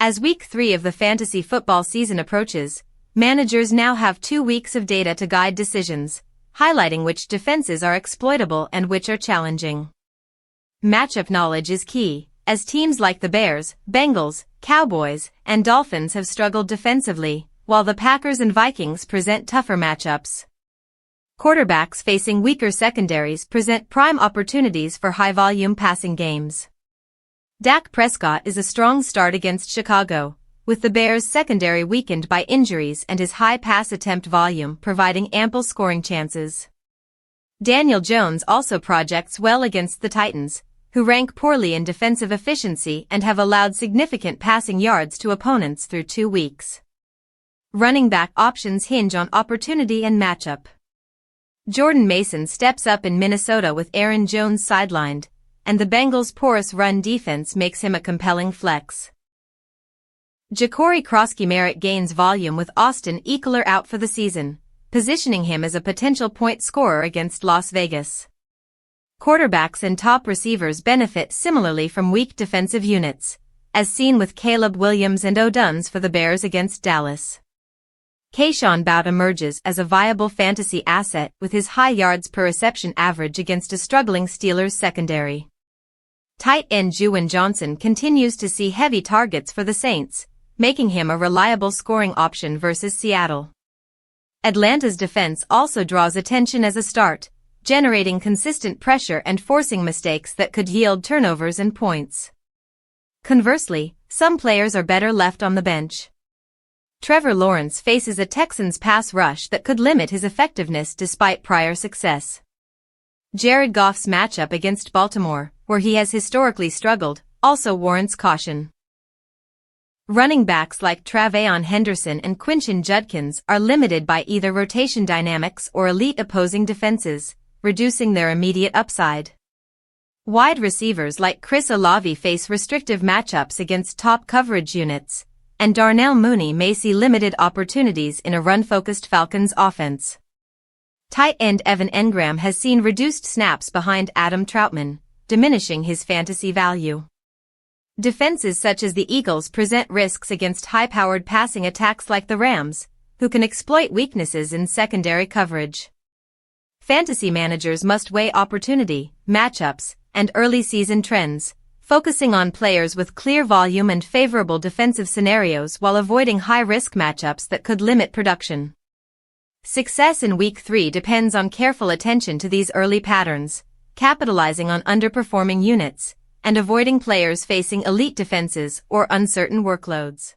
As Week 3 of the fantasy football season approaches, managers now have 2 weeks of data to guide decisions, highlighting which defenses are exploitable and which are challenging. Matchup knowledge is key, as teams like the Bears, Bengals, Cowboys, and Dolphins have struggled defensively, while the Packers and Vikings present tougher matchups. Quarterbacks facing weaker secondaries present prime opportunities for high-volume passing games. Dak Prescott is a strong start against Chicago, with the Bears' secondary weakened by injuries and his high pass attempt volume providing ample scoring chances. Daniel Jones also projects well against the Titans, who rank poorly in defensive efficiency and have allowed significant passing yards to opponents through 2 weeks. Running back options hinge on opportunity and matchup. Jordan Mason steps up in Minnesota with Aaron Jones sidelined, and the Bengals' porous run defense makes him a compelling flex. Jacory Croskey-Merritt gains volume with Austin Ekeler out for the season, positioning him as a potential point scorer against Las Vegas. Quarterbacks and top receivers benefit similarly from weak defensive units, as seen with Caleb Williams and Odunze for the Bears against Dallas. Kayshon Boutte emerges as a viable fantasy asset with his high yards per reception average against a struggling Steelers secondary. Tight end Juwan Johnson continues to see heavy targets for the Saints, making him a reliable scoring option versus Seattle. Atlanta's defense also draws attention as a start, generating consistent pressure and forcing mistakes that could yield turnovers and points. Conversely, some players are better left on the bench. Trevor Lawrence faces a Texans pass rush that could limit his effectiveness despite prior success. Jared Goff's matchup against Baltimore, where he has historically struggled, also warrants caution. Running backs like Travion Henderson and Kayshon Judkins are limited by either rotation dynamics or elite opposing defenses, reducing their immediate upside. Wide receivers like Chris Olave face restrictive matchups against top coverage units, and Darnell Mooney may see limited opportunities in a run-focused Falcons offense. Tight end Evan Engram has seen reduced snaps behind Adam Trautman, diminishing his fantasy value. Defenses such as the Eagles present risks against high-powered passing attacks like the Rams, who can exploit weaknesses in secondary coverage. Fantasy managers must weigh opportunity, matchups, and early season trends, focusing on players with clear volume and favorable defensive scenarios while avoiding high-risk matchups that could limit production. Success in Week 3 depends on careful attention to these early patterns, capitalizing on underperforming units, and avoiding players facing elite defenses or uncertain workloads.